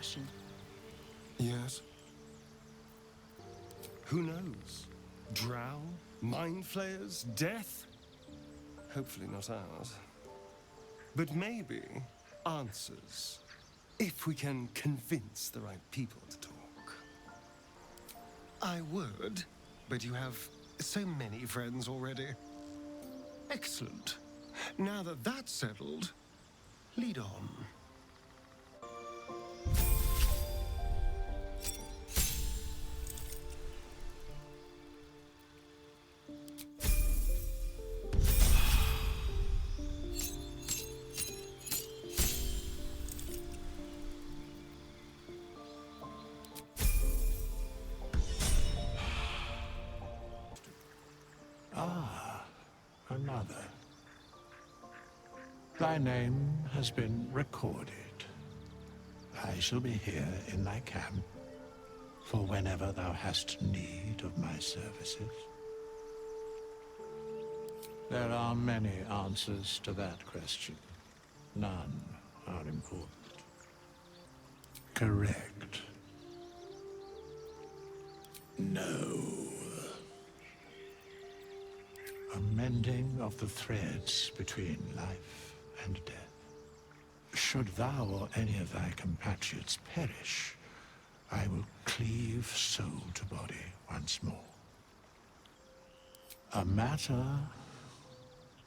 discussion. Yes. Who knows? Drow? Mind flayers? Death? Hopefully not ours. But maybe answers. If we can convince the right people to talk. I would, but you have so many friends already. Excellent. Now that that's settled, lead on. Another. Thy name has been recorded. I shall be here in thy camp for whenever thou hast need of my services. There are many answers to that question. None are important. Correct. No. A mending of the threads between life and death. Should thou or any of thy compatriots perish, I will cleave soul to body once more. A matter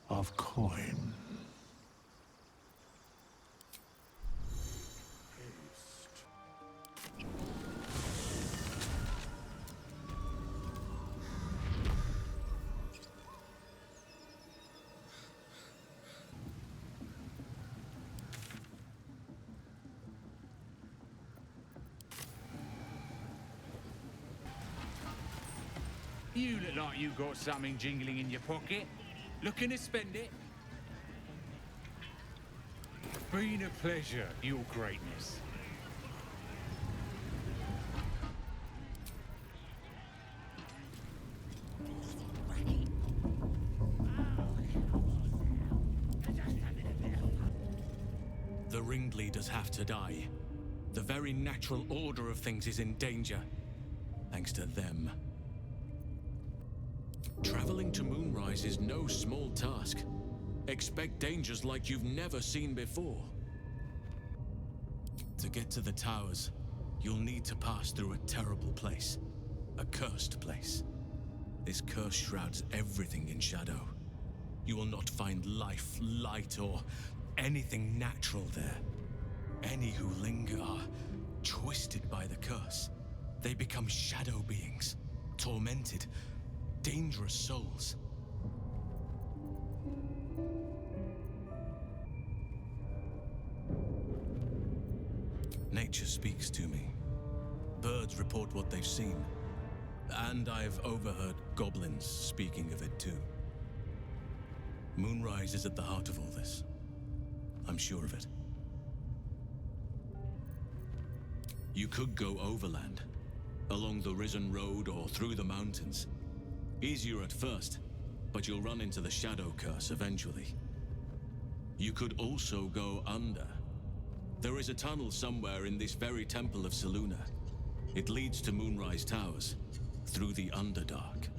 of coin. You look like you got something jingling in your pocket. Looking to spend it? Been a pleasure, your greatness. The ringleaders have to die. The very natural order of things is in danger, thanks to them. Traveling to Moonrise is no small task. Expect dangers like you've never seen before. To get to the towers, you'll need to pass through a terrible place. A cursed place. This curse shrouds everything in shadow. You will not find life, light, or anything natural there. Any who linger are twisted by the curse. They become shadow beings, tormented, dangerous souls. Nature speaks to me. Birds report what they've seen. And I've overheard goblins speaking of it too. Moonrise is at the heart of all this. I'm sure of it. You could go overland, along the Risen Road or through the mountains. Easier at first, but you'll run into the Shadow Curse eventually. You could also go under. There is a tunnel somewhere in this very Temple of Selûne. It leads to Moonrise Towers, through the Underdark.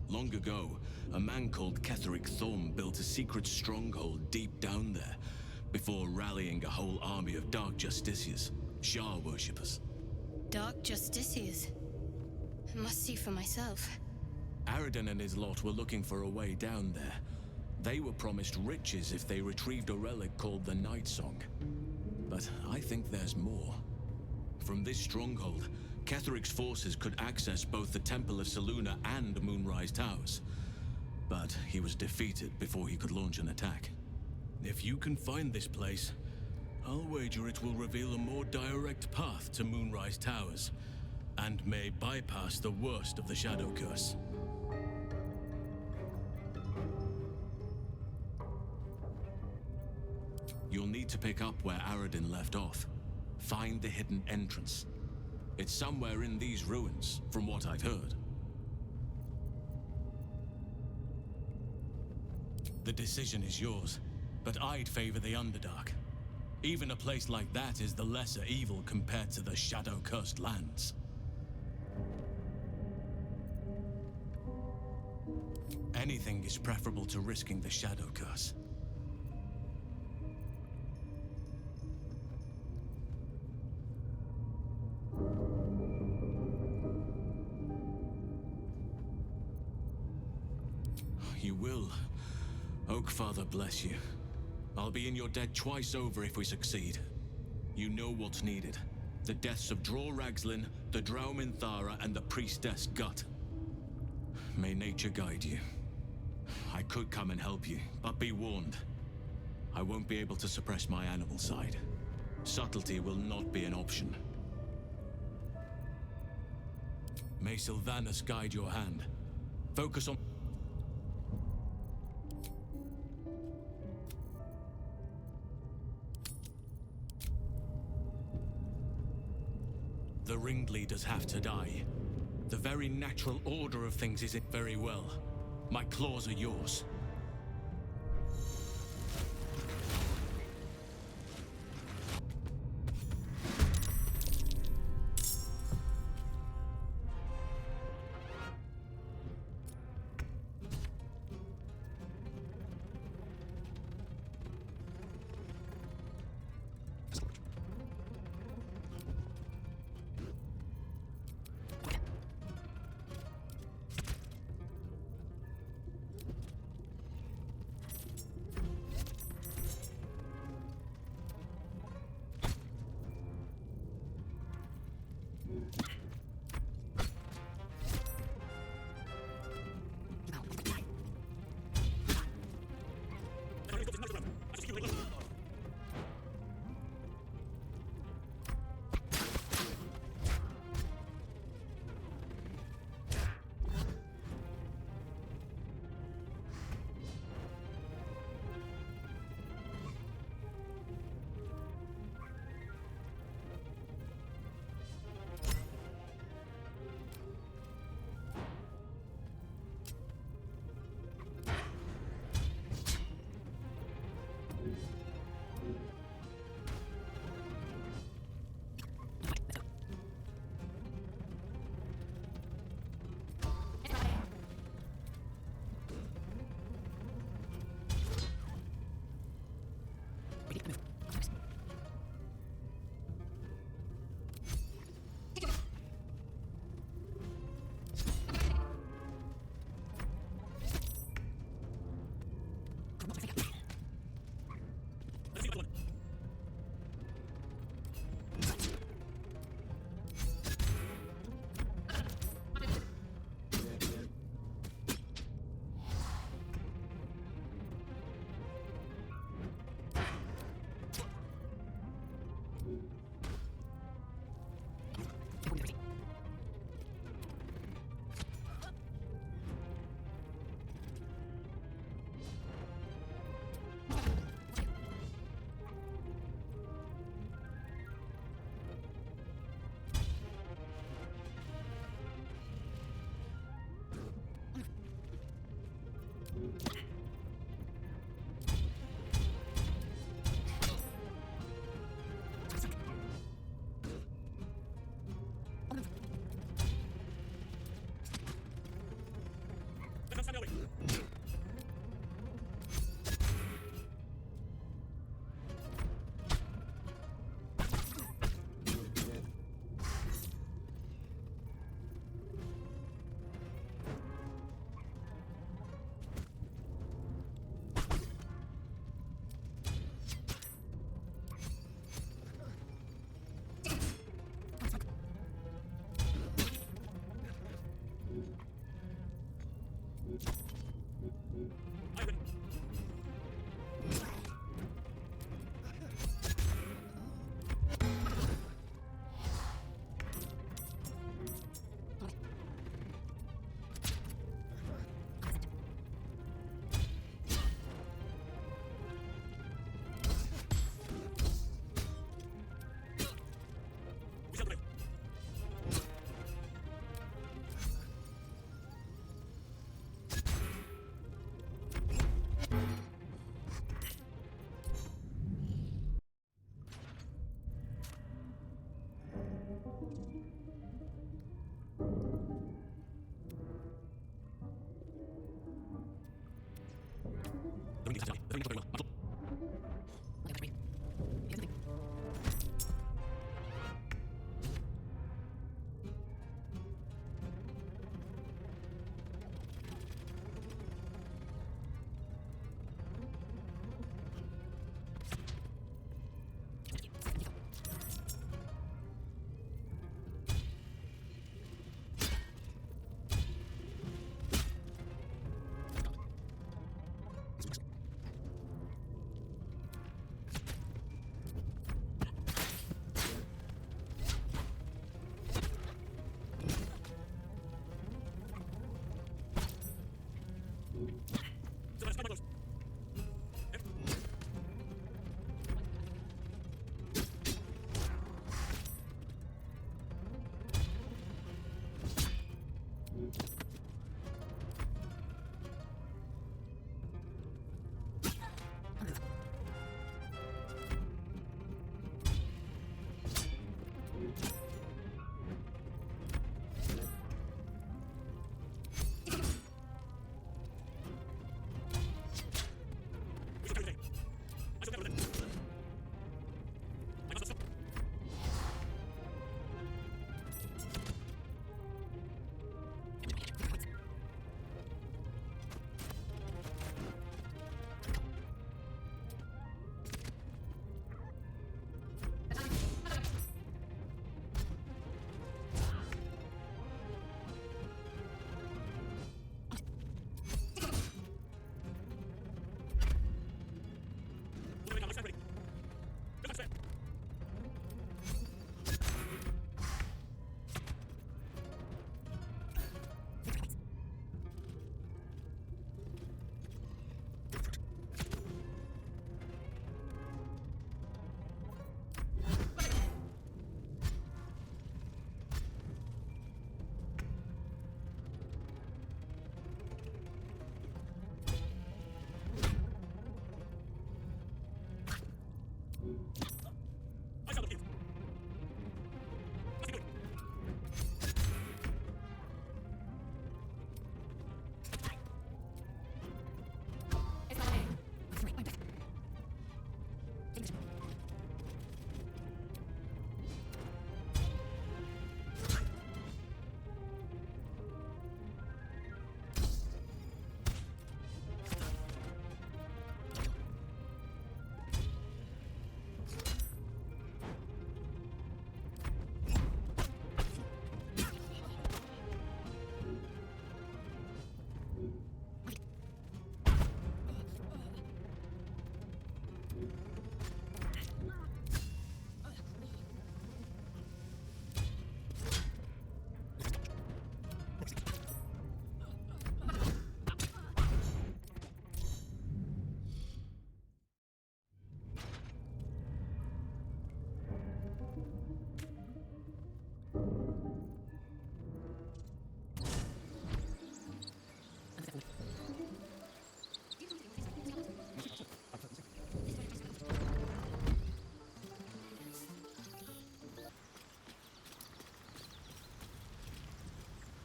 Long ago, a man called Ketheric Thorm built a secret stronghold deep down there, before rallying a whole army of Dark Justiciars, Shah worshippers. Dark Justiciars? I must see for myself. Aradin and his lot were looking for a way down there. They were promised riches if they retrieved a relic called the Night Song. But I think there's more. From this stronghold, Ketheric's forces could access both the Temple of Selûne and Moonrise Towers. But he was defeated before he could launch an attack. If you can find this place, I'll wager it will reveal a more direct path to Moonrise Towers, and may bypass the worst of the Shadow Curse. You'll need to pick up where Aradin left off. Find the hidden entrance. It's somewhere in these ruins, from what I've heard. The decision is yours, but I'd favor the Underdark. Even a place like that is the lesser evil compared to the shadow-cursed lands. Anything is preferable to risking the shadow curse. You will. Oakfather bless you. I'll be in your debt twice over if we succeed. You know what's needed. The deaths of Dror Ragzlin, the Drow Minthara, and the Priestess Gut. May nature guide you. I could come and help you, but be warned. I won't be able to suppress my animal side. Subtlety will not be an option. May Sylvanas guide your hand. Focus on... The ringleaders have to die. The very natural order of things isn't very well. My claws are yours.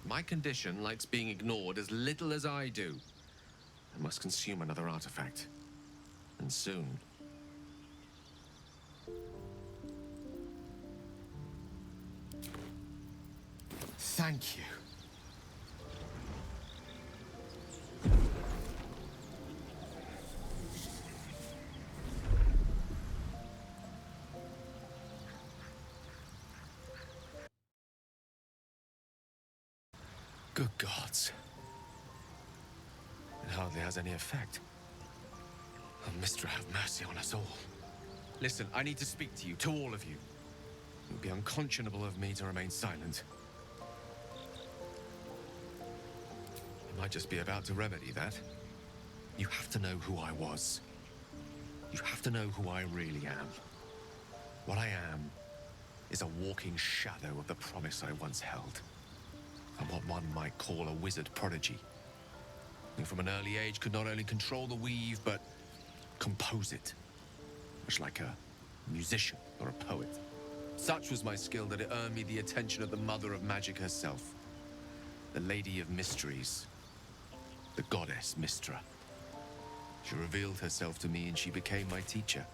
My condition likes being ignored as little as I do. I must consume another artifact. And soon. Thank you. Good gods. It hardly has any effect. Oh, Mistra, have mercy on us all. Listen, I need to speak to you, to all of you. It would be unconscionable of me to remain silent. I might just be about to remedy that. You have to know who I was. You have to know who I really am. What I am is a walking shadow of the promise I once held. I'm what one might call a wizard prodigy, who from an early age could not only control the weave, but compose it, much like a musician or a poet. Such was my skill that it earned me the attention of the mother of magic herself, the Lady of Mysteries, the goddess Mistra. She revealed herself to me and she became my teacher.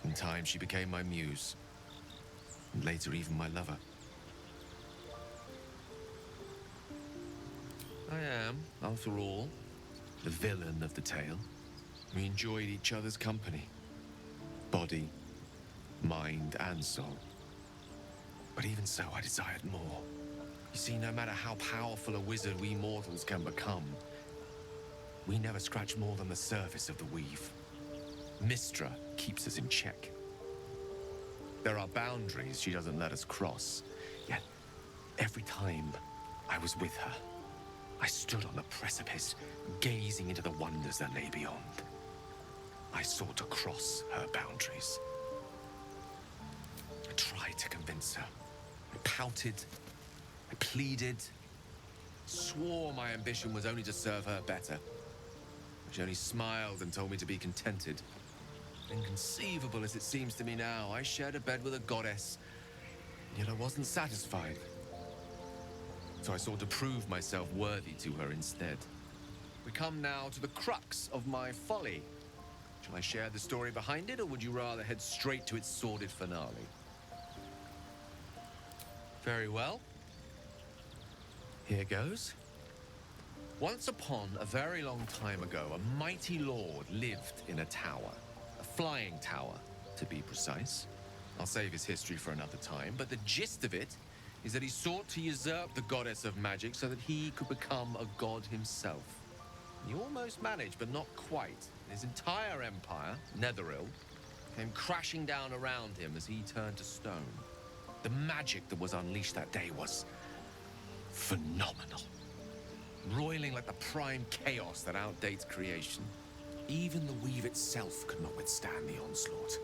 In time, she became my muse, and later even my lover. I am, after all, the villain of the tale. We enjoyed each other's company. Body, mind, and soul. But even so, I desired more. You see, no matter how powerful a wizard we mortals can become, we never scratch more than the surface of the weave. Mistra keeps us in check. There are boundaries she doesn't let us cross. Yet, every time I was with her, I stood on the precipice, gazing into the wonders that lay beyond. I sought to cross her boundaries. I tried to convince her. I pouted. I pleaded. Swore my ambition was only to serve her better. She only smiled and told me to be contented. Inconceivable as it seems to me now, I shared a bed with a goddess, yet I wasn't satisfied. So I sought to prove myself worthy to her instead. We come now to the crux of my folly. Shall I share the story behind it, or would you rather head straight to its sordid finale? Very well. Here goes. Once upon a very long time ago, a mighty lord lived in a tower. A flying tower, to be precise. I'll save his history for another time, but the gist of it is that he sought to usurp the goddess of magic so that he could become a god himself. He almost managed, but not quite. His entire empire, Netheril, came crashing down around him as he turned to stone. The magic that was unleashed that day was phenomenal. Roiling like the prime chaos that outdates creation. Even the weave itself could not withstand the onslaught.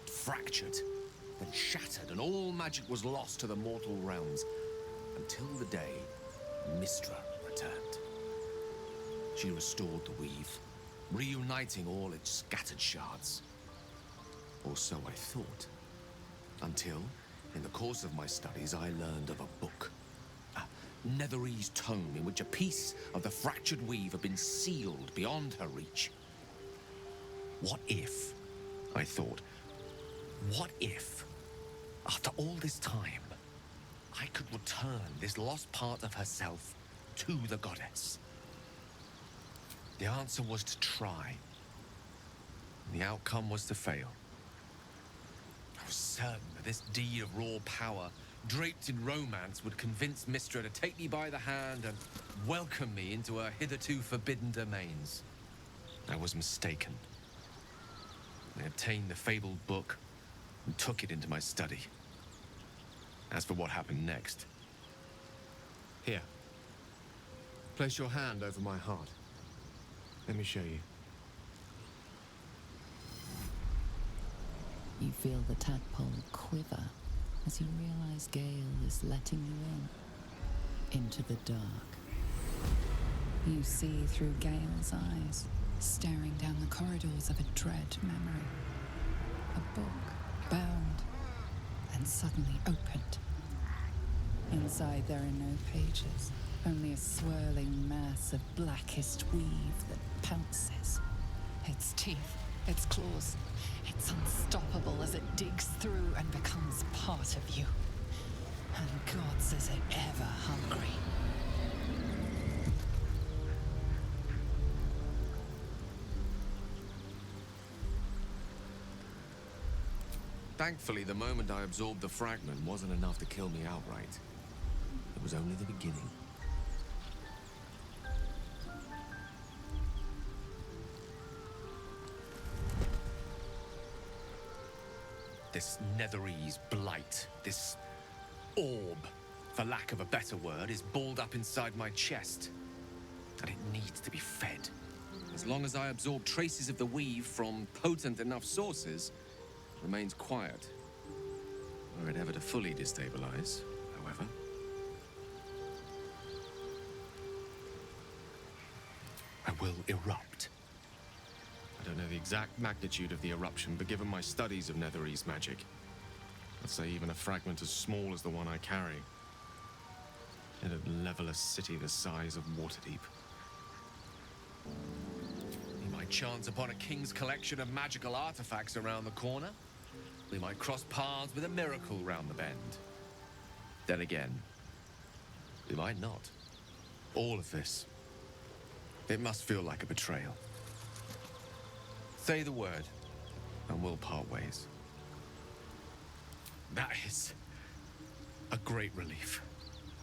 It fractured, then shattered, and all magic was lost to the mortal realms, until the day Mistra returned. She restored the weave, reuniting all its scattered shards. Or so I thought. Until, in the course of my studies, I learned of a book. A Netherese tome in which a piece of the fractured weave had been sealed beyond her reach. What if, I thought, what if, after all this time, I could return this lost part of herself to the goddess? The answer was to try. And the outcome was to fail. I was certain that this deed of raw power, draped in romance, would convince Mistra to take me by the hand and welcome me into her hitherto forbidden domains. I was mistaken. I obtained the fabled book and took it into my study. As for what happened next... Here. Place your hand over my heart. Let me show you. You feel the tadpole quiver as you realize Gale is letting you into the dark. You see through Gale's eyes, staring down the corridors of a dread memory. A book bound and suddenly opened. In Inside there are no pages, only a swirling mass of blackest weave that pounces. Its teeth, its claws, it's unstoppable as it digs through and becomes part of you. And gods, is it ever hungry. Thankfully, the moment I absorbed the fragment wasn't enough to kill me outright. It was only the beginning. This Netherese blight, this orb, for lack of a better word, is balled up inside my chest. And it needs to be fed. As long as I absorb traces of the weave from potent enough sources, it remains quiet. Were it ever to fully destabilize, however. I will erupt. I don't know the exact magnitude of the eruption, but given my studies of Netherese magic, I'd say even a fragment as small as the one I carry, it'd level a city the size of Waterdeep. We might chance upon a king's collection of magical artifacts around the corner. We might cross paths with a miracle round the bend. Then again, we might not. All of this, it must feel like a betrayal. Say the word, and we'll part ways. That is a great relief.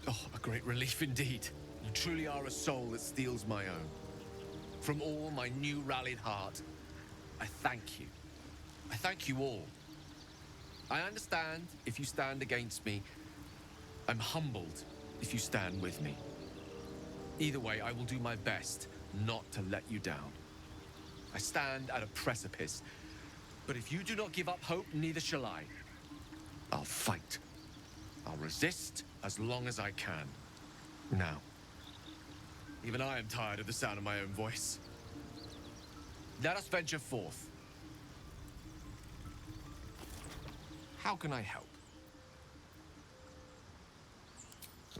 Oh, a great relief indeed. You truly are a soul that steals my own. From all my new rallied heart, I thank you. I thank you all. I understand if you stand against me. I'm humbled if you stand with me. Either way, I will do my best not to let you down. I stand at a precipice, but if you do not give up hope, neither shall I. I'll fight. I'll resist as long as I can. Now, even I am tired of the sound of my own voice. Let us venture forth. How can I help?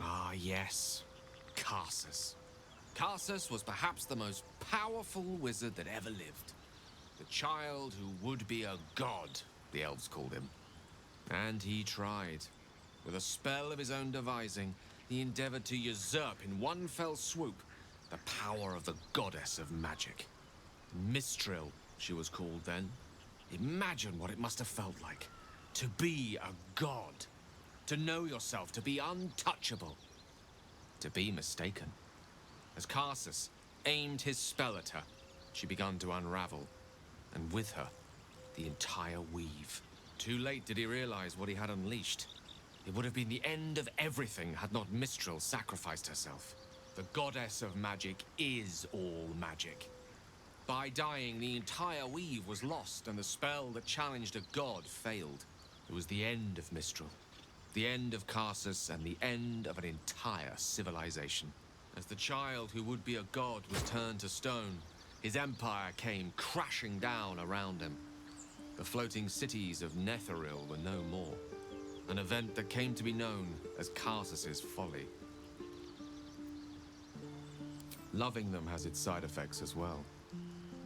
Ah, yes. Karsus. Karsus was perhaps the most powerful wizard that ever lived. The child who would be a god, the elves called him. And he tried. With a spell of his own devising, he endeavored to usurp in one fell swoop the power of the goddess of magic. Mistril, she was called then. Imagine what it must have felt like. To be a god. To know yourself, to be untouchable. To be mistaken. As Karsus aimed his spell at her, she began to unravel. And with her, the entire weave. Too late did he realize what he had unleashed. It would have been the end of everything had not Mistril sacrificed herself. The goddess of magic is all magic. By dying, the entire weave was lost, and the spell that challenged a god failed. It was the end of Mistril. The end of Karsus, and the end of an entire civilization. As the child who would be a god was turned to stone, his empire came crashing down around him. The floating cities of Netheril were no more. An event that came to be known as Karsus's folly. Loving them has its side effects as well.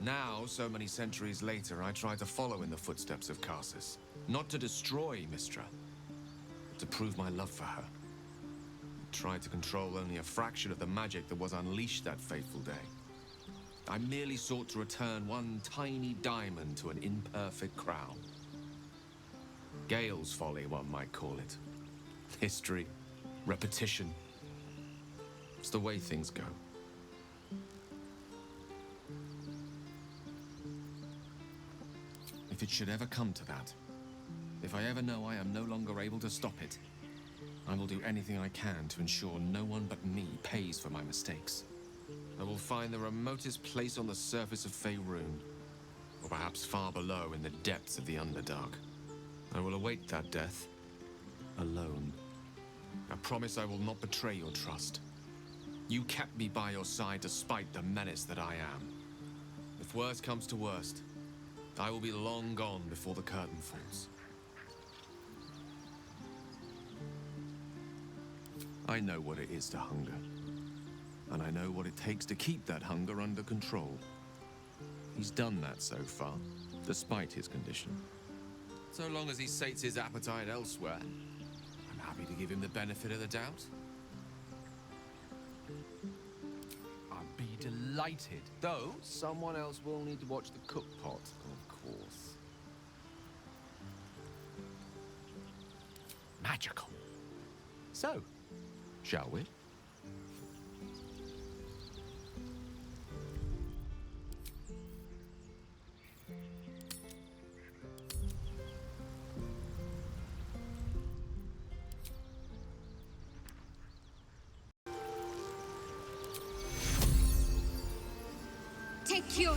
Now, so many centuries later, I try to follow in the footsteps of Karsus. Not to destroy Mistra, but to prove my love for her. I tried to control only a fraction of the magic that was unleashed that fateful day. I merely sought to return one tiny diamond to an imperfect crown. Gale's folly, one might call it. History, repetition. It's the way things go. If it should ever come to that, if I ever know I am no longer able to stop it, I will do anything I can to ensure no one but me pays for my mistakes. I will find the remotest place on the surface of Faerun, or perhaps far below in the depths of the Underdark. I will await that death, alone. I promise I will not betray your trust. You kept me by your side despite the menace that I am. If worst comes to worst, I will be long gone before the curtain falls. I know what it is to hunger. And I know what it takes to keep that hunger under control. He's done that so far, despite his condition. So long as he sates his appetite elsewhere, I'm happy to give him the benefit of the doubt. I'd be delighted. Though, someone else will need to watch the cook pot, of course. Magical. So, Shall we? Take your...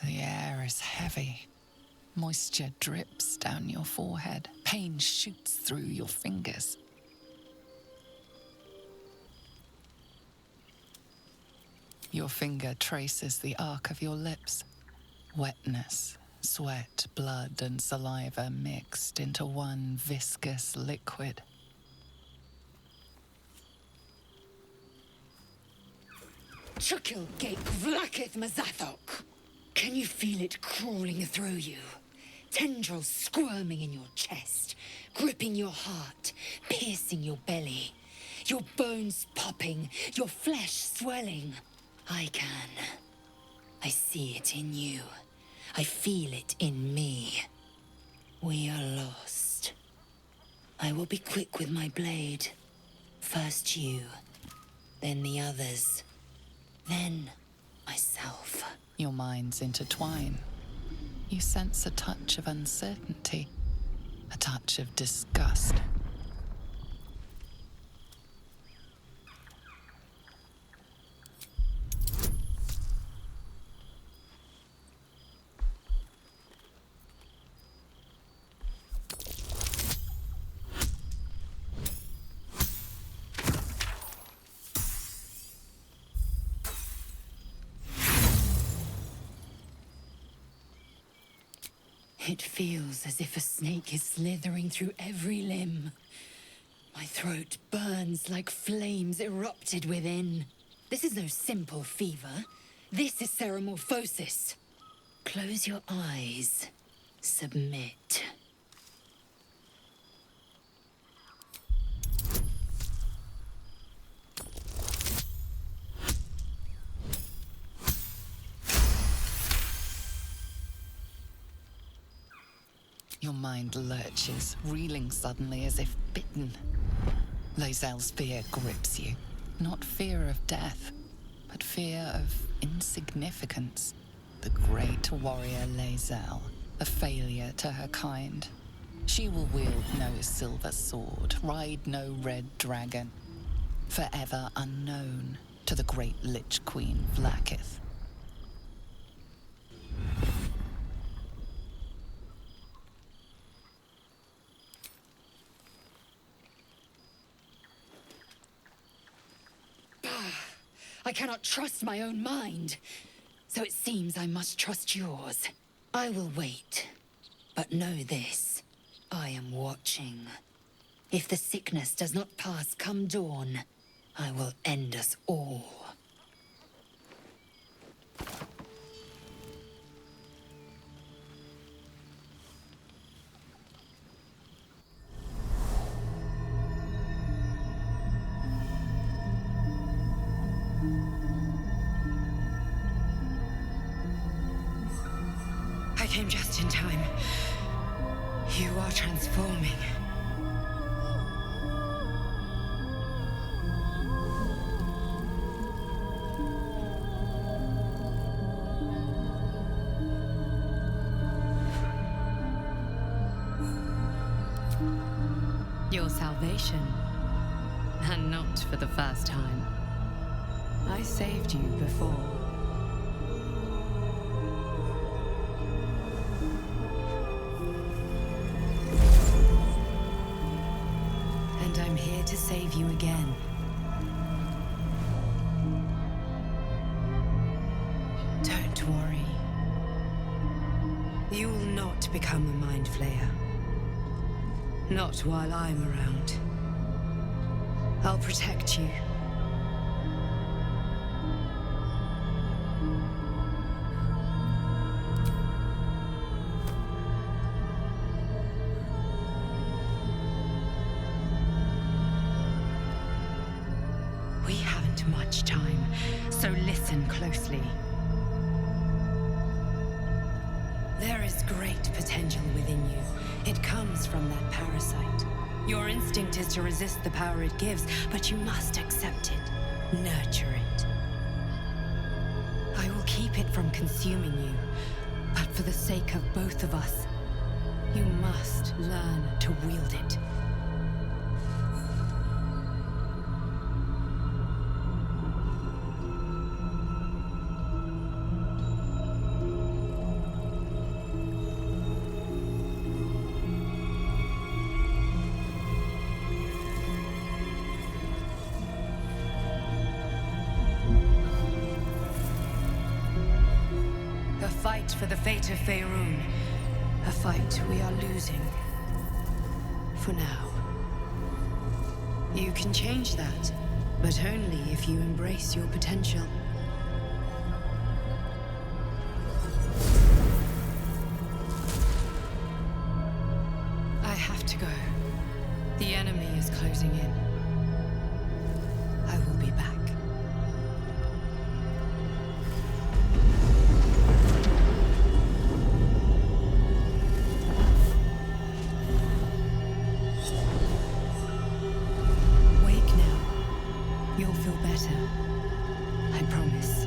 The air is heavy. Moisture drips down your forehead. Pain shoots through your fingers. Your finger traces the arc of your lips. Wetness, sweat, blood, and saliva mixed into one viscous liquid. Chukil Gate Vlakith Mazathok. Can you feel it crawling through you? Tendrils squirming in your chest, gripping your heart, piercing your belly. Your bones popping, your flesh swelling. I can. I see it in you. I feel it in me. We are lost. I will be quick with my blade. First you, then the others, then myself. Your minds intertwine. You sense a touch of uncertainty, a touch of disgust. It feels as if a snake is slithering through every limb. My throat burns like flames erupted within. This is no simple fever. This is ceramorphosis. Close your eyes. Submit. Your mind lurches, reeling suddenly as if bitten. Lae'zel's fear grips you. Not fear of death, but fear of insignificance. The great warrior Lae'zel, a failure to her kind. She will wield no silver sword, ride no red dragon. Forever unknown to the great Lich Queen Vlaakith. I cannot trust my own mind. So it seems I must trust yours. I will wait. But know this. I am watching. If the sickness does not pass come dawn, I will end us all. I came just in time. You are transforming. Your salvation. And not for the first time. I saved you before. And I'm here to save you again. Don't worry. You will not become a Mind Flayer. Not while I'm around. I'll protect you. We haven't much time, so listen closely. There is great potential within you. It comes from that parasite. Your instinct is to resist the power it gives, but you must accept it. Nurture it. I will keep it from consuming you, but for the sake of both of us, you must learn to wield it. Fight for the fate of Faerun. A fight we are losing. For now. You can change that, but only if you embrace your potential. I have to go. The enemy is closing in. I will be back. You'll feel better. I promise.